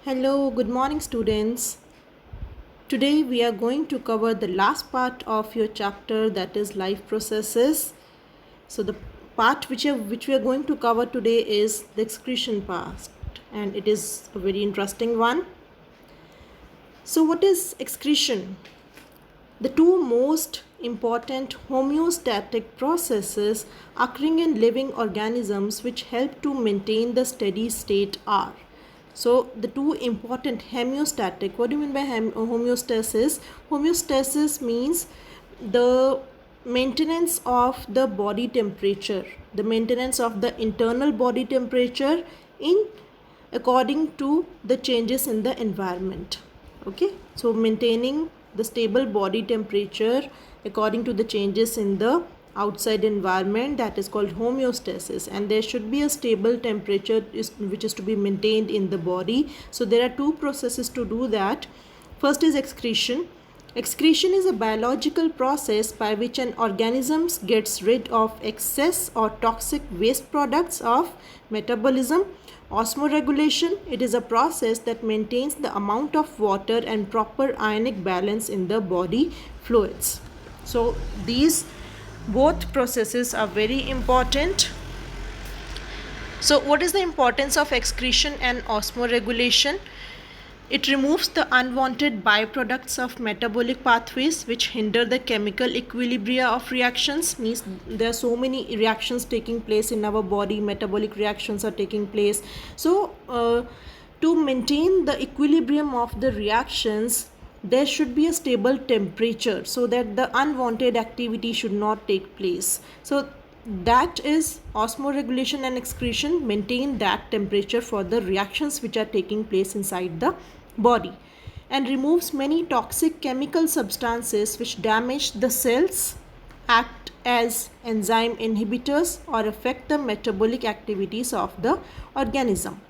Hello, good morning, students. Today we are going to cover the last part of your chapter, that is life processes. So the part which we are going to cover today is the excretion part, and it is a very interesting one. So what is excretion? The two most important homeostatic processes occurring in living organisms which help to maintain the steady state are. So the two important homeostatic, what do you mean by homeostasis? Homeostasis means the maintenance of the body temperature, the maintenance of the internal body temperature in according to the changes in the environment. Okay, so maintaining the stable body temperature according to the changes in the outside environment, that is called homeostasis, and there should be a stable temperature which is to be maintained in the body. So there are two processes to do that. First is excretion. Excretion is a biological process by which an organism gets rid of excess or toxic waste products of metabolism. Osmoregulation, it is a process that maintains the amount of water and proper ionic balance in the body fluids. So these both processes are very important. So what is the importance of excretion and osmoregulation? It removes the unwanted byproducts of metabolic pathways which hinder the chemical equilibria of reactions. Means there are so many reactions taking place in our body, metabolic reactions are taking place. So to maintain the equilibrium of the reactions, there should be a stable temperature so that the unwanted activity should not take place. So that is osmoregulation and excretion, maintain that temperature for the reactions which are taking place inside the body, and removes many toxic chemical substances which damage the cells, act as enzyme inhibitors, or affect the metabolic activities of the organism.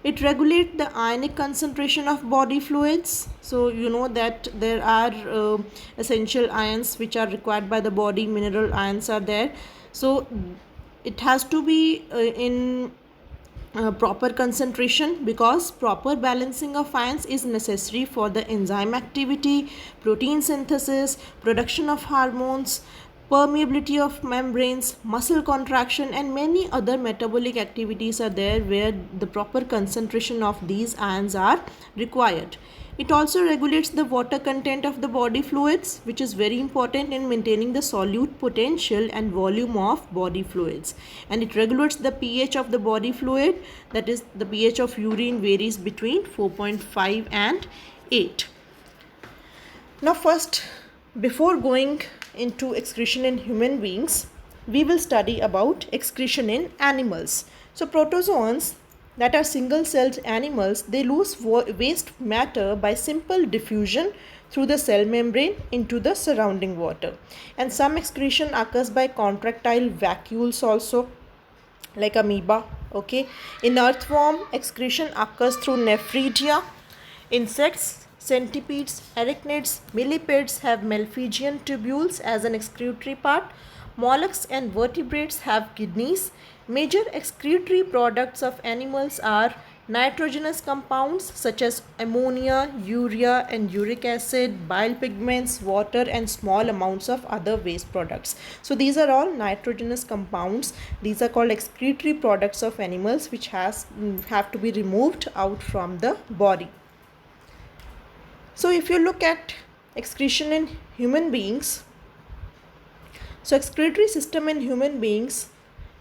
It regulates the ionic concentration of body fluids. So you know that there are essential ions which are required by the body, mineral ions are there. So it has to be in proper concentration, because proper balancing of ions is necessary for the enzyme activity, protein synthesis, production of hormones, permeability of membranes, muscle contraction, and many other metabolic activities are there where the proper concentration of these ions are required. It also regulates the water content of the body fluids, which is very important in maintaining the solute potential and volume of body fluids. And it regulates the pH of the body fluid, that is the pH of urine varies between 4.5 and 8. Now first, before going into excretion in human beings, we will study about excretion in animals. So protozoans, that are single-celled animals, they lose waste matter by simple diffusion through the cell membrane into the surrounding water. And some excretion occurs by contractile vacuoles also, like amoeba. Okay, in earthworm, excretion occurs through nephridia. Insects, centipedes, arachnids, millipedes have Malpighian tubules as an excretory part. Mollusks and vertebrates have kidneys. Major excretory products of animals are nitrogenous compounds such as ammonia, urea and uric acid, bile pigments, water, and small amounts of other waste products. So these are all nitrogenous compounds. These are called excretory products of animals which have to be removed out from the body. So if you look at excretion in human beings, so excretory system in human beings,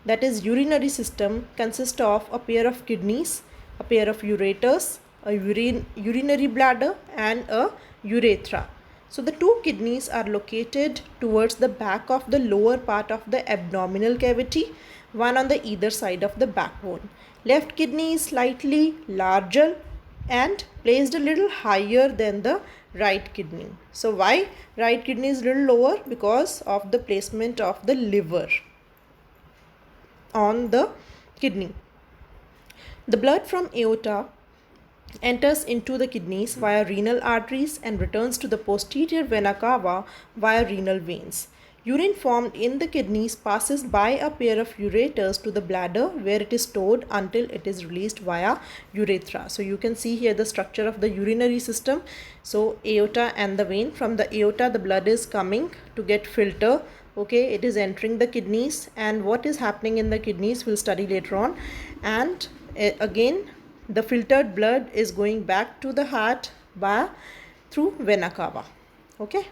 that is urinary system, consists of a pair of kidneys, a pair of ureters, a urinary bladder, and a urethra. So the two kidneys are located towards the back of the lower part of the abdominal cavity, one on the either side of the backbone. Left kidney is slightly larger and placed a little higher than the right kidney. So why right kidney is little lower? Because of the placement of the liver on the kidney. The blood from aorta enters into the kidneys via renal arteries and returns to the posterior vena cava via renal veins. Urine formed in the kidneys passes by a pair of ureters to the bladder where it is stored until it is released via urethra. So you can see here the structure of the urinary system. So aorta and the vein. From the aorta the blood is coming to get filtered. Okay, it is entering the kidneys, and what is happening in the kidneys we'll study later on. And again the filtered blood is going back to the heart through vena cava. Okay,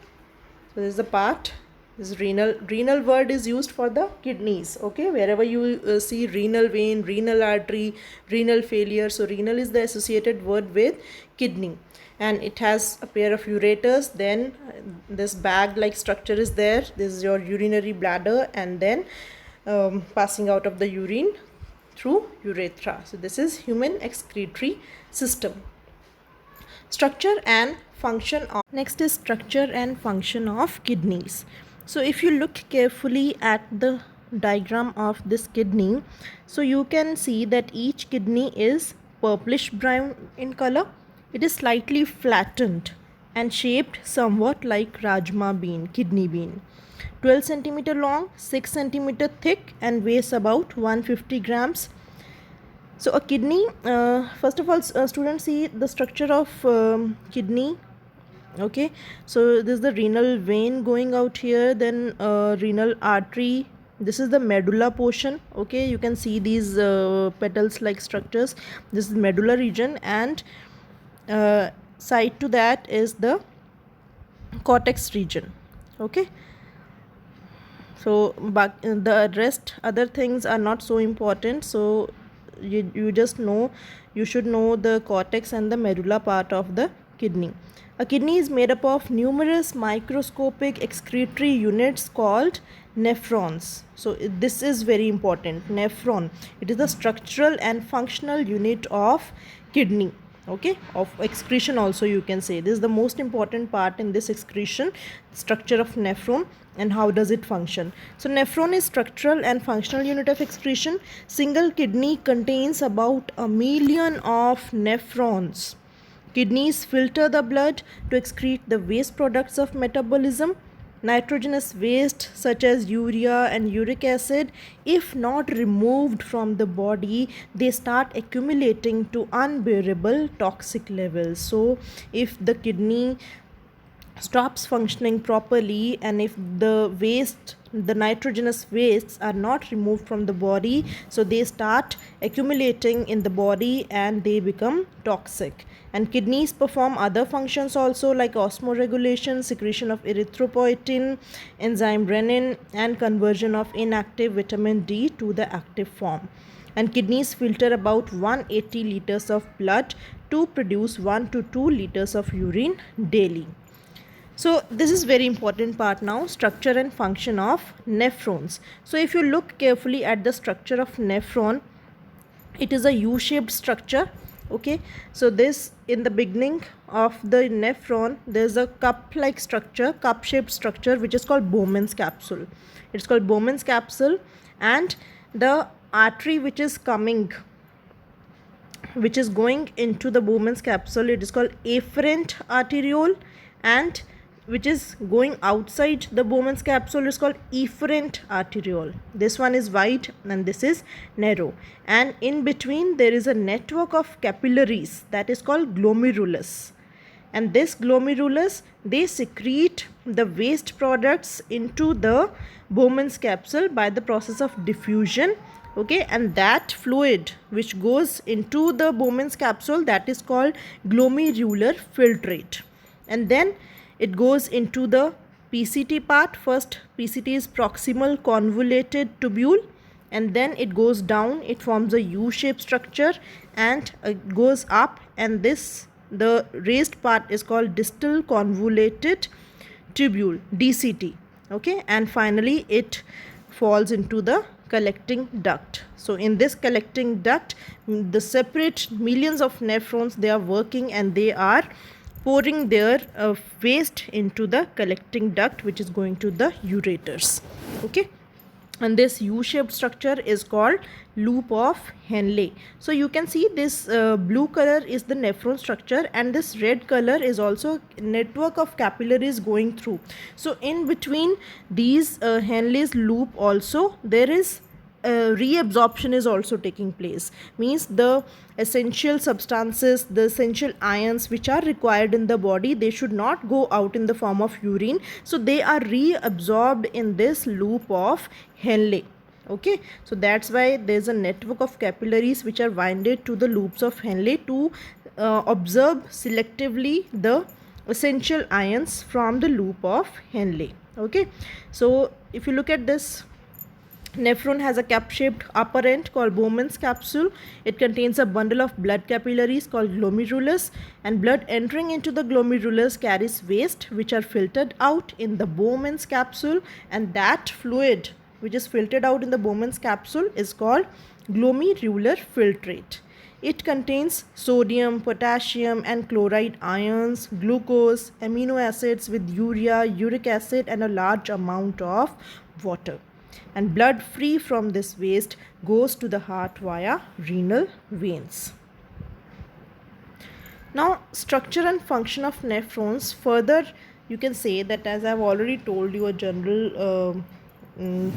so this is the part. This renal word is used for the kidneys. Okay, wherever you see renal vein, renal artery, renal failure, so renal is the associated word with kidney, and it has a pair of ureters. Then this bag like structure is there. This is your urinary bladder, and then passing out of the urine through urethra. So this is human excretory system. Structure and function of, next is structure and function of kidneys. So if you look carefully at the diagram of this kidney, so you can see that each kidney is purplish brown in color. It is slightly flattened and shaped somewhat like rajma bean, kidney bean. 12 centimeter long, 6 centimeter thick, and weighs about 150 grams. So a kidney, first of all, students see the structure of kidney. Okay, so this is the renal vein going out here, then renal artery. This is the medulla portion. Okay, you can see these petals like structures. This is medulla region, and side to that is the cortex region. Okay, so but the rest other things are not so important. So you just know, you should know the cortex and the medulla part of the kidney. A kidney is made up of numerous microscopic excretory units called nephrons. So this is very important. Nephron, it is the structural and functional unit of kidney. Okay, of excretion also you can say. This is the most important part in this excretion, structure of nephron and how does it function. So nephron is structural and functional unit of excretion. Single kidney contains about 1 million of nephrons. Kidneys filter the blood to excrete the waste products of metabolism. Nitrogenous waste such as urea and uric acid, if not removed from the body, they start accumulating to unbearable toxic levels. So if the kidney stops functioning properly, and if the nitrogenous wastes are not removed from the body, so they start accumulating in the body and they become toxic. And kidneys perform other functions also, like osmoregulation, secretion of erythropoietin, enzyme renin, and conversion of inactive vitamin D to the active form. And kidneys filter about 180 liters of blood to produce 1 to 2 liters of urine daily. So this is very important part now, structure and function of nephrons. So if you look carefully at the structure of nephron, it is a U-shaped structure. Okay, so this, in the beginning of the nephron, there's a cup-like structure, cup-shaped structure, which is called Bowman's capsule. It's called Bowman's capsule, and the artery which is going into the Bowman's capsule, it is called afferent arteriole, and which is going outside the Bowman's capsule is called efferent arteriole. This one is wide and this is narrow, and in between there is a network of capillaries that is called glomerulus, and this glomerulus, they secrete the waste products into the Bowman's capsule by the process of diffusion. Okay, and that fluid which goes into the Bowman's capsule, that is called glomerular filtrate, and then it goes into the PCT part. First, PCT is proximal convoluted tubule, and then it goes down, it forms a U-shaped structure, and it goes up, and the raised part is called distal convoluted tubule, DCT. Okay, and finally it falls into the collecting duct. So in this collecting duct, the separate millions of nephrons, they are working and they are pouring their waste into the collecting duct, which is going to the ureters. Okay, and this U-shaped structure is called loop of Henle. So you can see this blue color is the nephron structure, and this red color is also network of capillaries going through. So in between these Henle's loop also there is reabsorption is also taking place, means the essential substances, the essential ions which are required in the body, they should not go out in the form of urine, so they are reabsorbed in this loop of Henle. Okay, so that's why there's a network of capillaries which are winded to the loops of Henle to observe selectively the essential ions from the loop of Henle. Okay, so if you look at this, nephron has a cap-shaped upper end called Bowman's capsule. It contains a bundle of blood capillaries called glomerulus, and blood entering into the glomerulus carries waste which are filtered out in the Bowman's capsule, and that fluid which is filtered out in the Bowman's capsule is called glomerular filtrate. It contains sodium, potassium and chloride ions, glucose, amino acids with urea, uric acid and a large amount of water. And blood free from this waste goes to the heart via renal veins. Now, structure and function of nephrons. Further, you can say that, as I've already told you, a general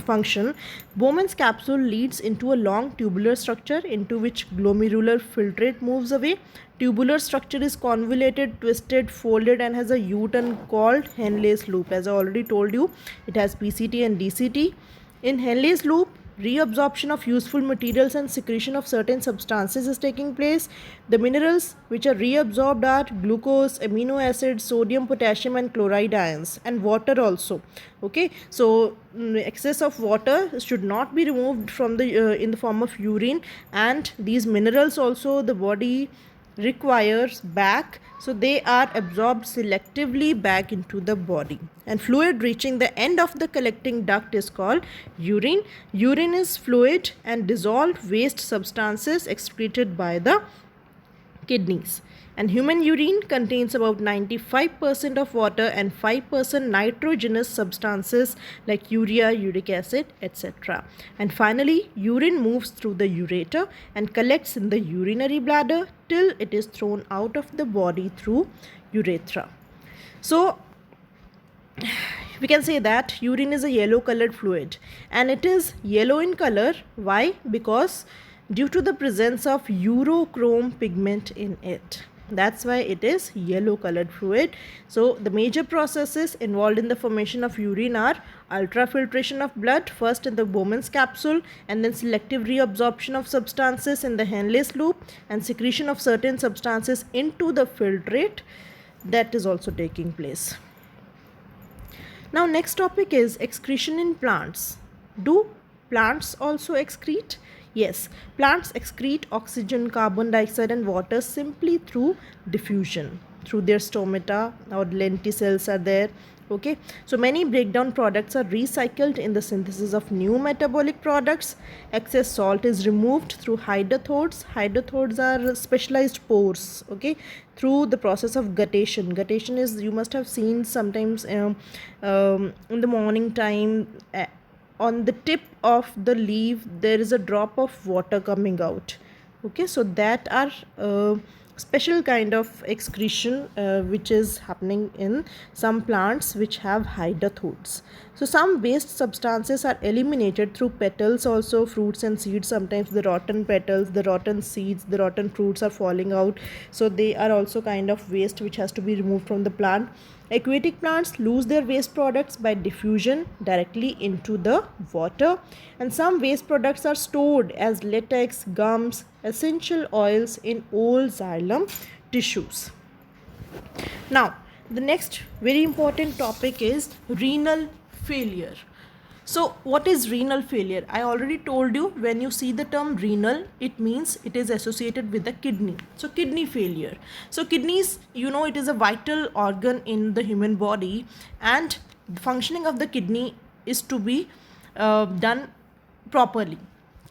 function, Bowman's capsule leads into a long tubular structure into which glomerular filtrate moves away. Tubular structure is convoluted, twisted, folded and has a U-turn called Henle's loop. As I already told you, it has PCT and DCT. In Henle's loop, reabsorption of useful materials and secretion of certain substances is taking place. The minerals which are reabsorbed are glucose, amino acids, sodium, potassium and chloride ions, and water also. Okay, so excess of water should not be removed from the in the form of urine, and these minerals also the body requires back, so they are absorbed selectively back into the body. And fluid reaching the end of the collecting duct is called urine. Urine is fluid and dissolved waste substances excreted by the kidneys. And human urine contains about 95% of water and 5% nitrogenous substances like urea, uric acid, etc. And finally, urine moves through the ureter and collects in the urinary bladder till it is thrown out of the body through urethra. So, we can say that urine is a yellow colored fluid, and it is yellow in color. Why? Because due to the presence of urochrome pigment in it. That's why it is yellow colored fluid. So the major processes involved in the formation of urine are ultrafiltration of blood, first in the Bowman's capsule, and then selective reabsorption of substances in the Henle's loop, and secretion of certain substances into the filtrate, that is also taking place. Now next topic is excretion in plants. Do plants also excrete? Yes, plants excrete oxygen, carbon dioxide and water simply through diffusion, through their stomata or lenticels are there. Okay, so many breakdown products are recycled in the synthesis of new metabolic products. Excess salt is removed through hydrathodes. Hydrathodes are specialized pores, okay, through the process of guttation. Guttation is, you must have seen sometimes in the morning time, on the tip of the leaf there is a drop of water coming out. Okay, so that are special kind of excretion which is happening in some plants which have hydrathodes. So some waste substances are eliminated through petals also, fruits and seeds. Sometimes the rotten petals, the rotten seeds, the rotten fruits are falling out, so they are also kind of waste which has to be removed from the plant. Aquatic plants lose their waste products by diffusion directly into the water, and some waste products are stored as latex, gums, essential oils in old xylem tissues. Now, the next very important topic is renal failure. So, what is renal failure? I already told you, when you see the term renal, it means it is associated with the kidney. So, kidney failure. So, kidneys, you know, it is a vital organ in the human body, and the functioning of the kidney is to be done properly.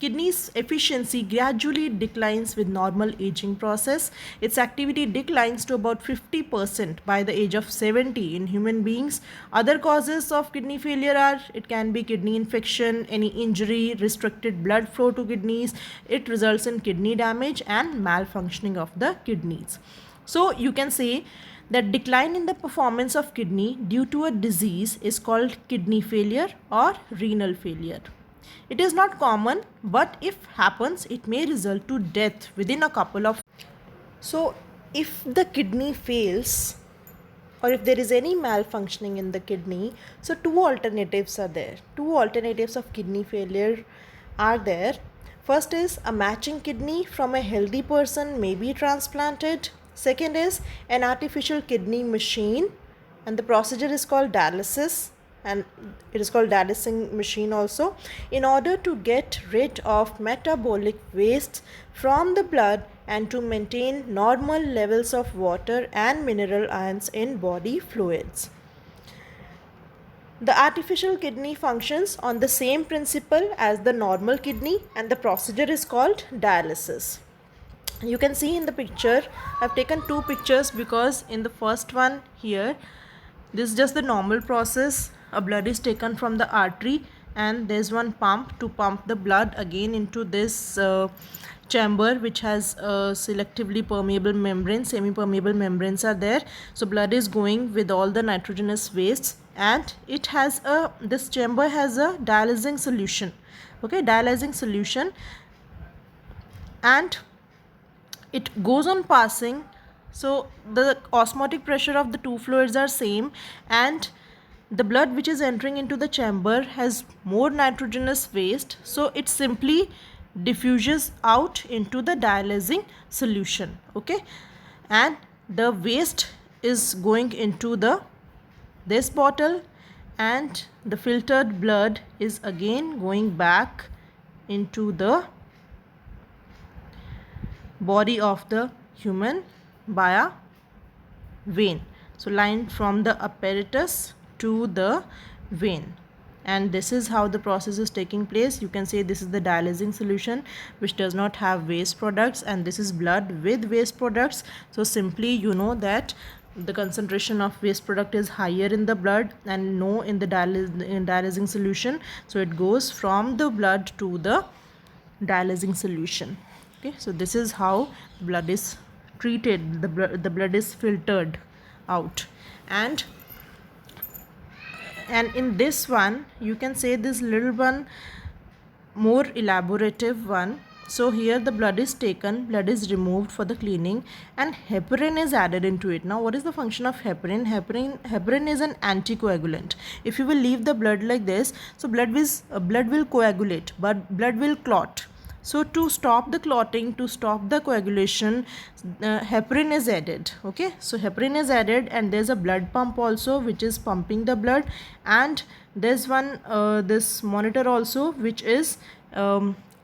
kidney's efficiency gradually declines with normal aging process. Its activity declines to about 50% by the age of 70 in human beings. Other causes of kidney failure are, it can be kidney infection, any injury, restricted blood flow to kidneys. It results in kidney damage and malfunctioning of the kidneys. So you can say that decline in the performance of kidney due to a disease is called kidney failure or renal failure. It is not common, but if happens, it may result to death within a couple of. So if the kidney fails, or if there is any malfunctioning in the kidney, so two alternatives are there. Two alternatives of kidney failure are there. First is a matching kidney from a healthy person may be transplanted. Second is an artificial kidney machine, and the procedure is called dialysis, and it is called dialysing machine also, in order to get rid of metabolic waste from the blood and to maintain normal levels of water and mineral ions in body fluids. The artificial kidney functions on the same principle as the normal kidney, and the procedure is called dialysis. You can see in the picture, I've taken two pictures because in the first one here, this is just the normal process. A blood is taken from the artery and there's one pump to pump the blood again into this chamber which has selectively permeable membrane, semi-permeable membranes are there. So blood is going with all the nitrogenous wastes, and it has this chamber has a dialysing solution, okay, dialysing solution, and it goes on passing. So the osmotic pressure of the two fluids are same, and the blood which is entering into the chamber has more nitrogenous waste, so it simply diffuses out into the dialysing solution, okay, and the waste is going into this bottle, and the filtered blood is again going back into the body of the human via vein. So line from the apparatus to the vein, and this is how the process is taking place. You can say this is the dialysing solution which does not have waste products, and this is blood with waste products. So simply you know that the concentration of waste product is higher in the blood and no in the dialysing solution, so it goes from the blood to the dialysing solution. Okay, so this is how blood is treated, the blood is filtered out. And in this one you can say this little one, more elaborative one. So here the blood is taken, blood is removed for the cleaning, and heparin is added into it. Now what is the function of heparin? Heparin is an anticoagulant. If you will leave the blood like this, so blood will coagulate, but blood will clot. So to stop the clotting, to stop the coagulation, heparin is added. Okay, so heparin is added, and there's a blood pump also which is pumping the blood, and there's one this monitor also which is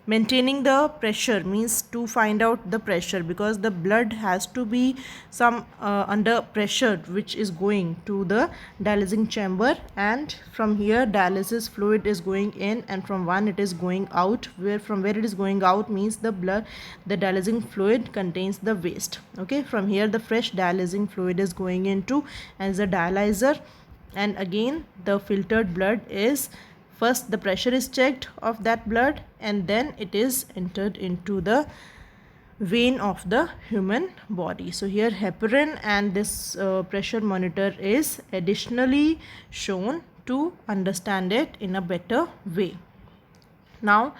maintaining the pressure, means to find out the pressure, because the blood has to be some under pressure which is going to the dialysing chamber, and from here dialysis fluid is going in, and from one it is going out, from where it is going out means the dialysing fluid contains the waste. Okay, from here the fresh dialysing fluid is going into as a dialyzer, and again the filtered blood is, first the pressure is checked of that blood, and then it is entered into the vein of the human body. So here heparin and this pressure monitor is additionally shown to understand it in a better way. Now,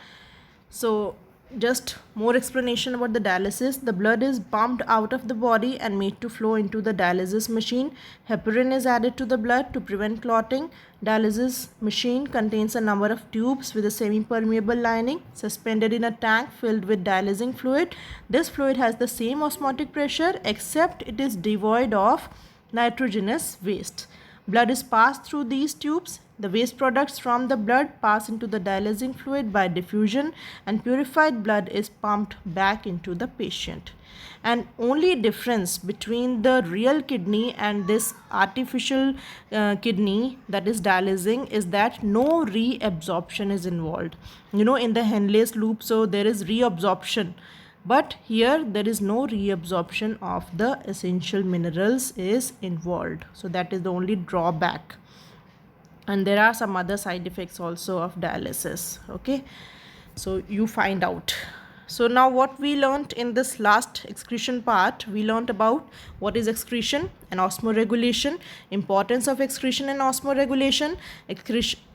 so just more explanation about the dialysis. The blood is pumped out of the body and made to flow into the dialysis machine. Heparin is added to the blood to prevent clotting. Dialysis machine contains a number of tubes with a semi-permeable lining suspended in a tank filled with dialysing fluid. This fluid has the same osmotic pressure except it is devoid of nitrogenous waste. Blood is passed through these tubes. The waste products from the blood pass into the dialysing fluid by diffusion, and purified blood is pumped back into the patient. and only difference between the real kidney and this artificial kidney that is dialysing is that no reabsorption is involved. In the Henle's loop, so there is reabsorption, but here there is no reabsorption of the essential minerals is involved. So that is the only drawback, and there are some other side effects also of dialysis. Okay, so you find out. So now what we learned in this last excretion part, we learned about what is excretion and osmoregulation, importance of excretion and osmoregulation,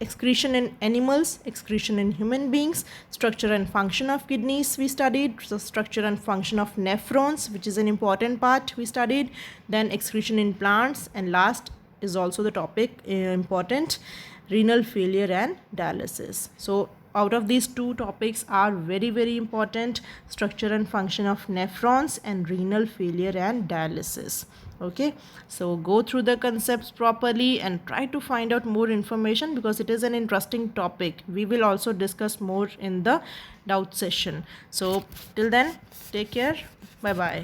excretion in animals, excretion in human beings, structure and function of kidneys we studied, so structure and function of nephrons, which is an important part we studied, then excretion in plants, and last is also the topic important, renal failure and dialysis. So out of these two topics are very, very important, structure and function of nephrons and renal failure and dialysis. Okay, so go through the concepts properly and try to find out more information, because it is an interesting topic. We will also discuss more in the doubt session. So till then, take care. Bye bye.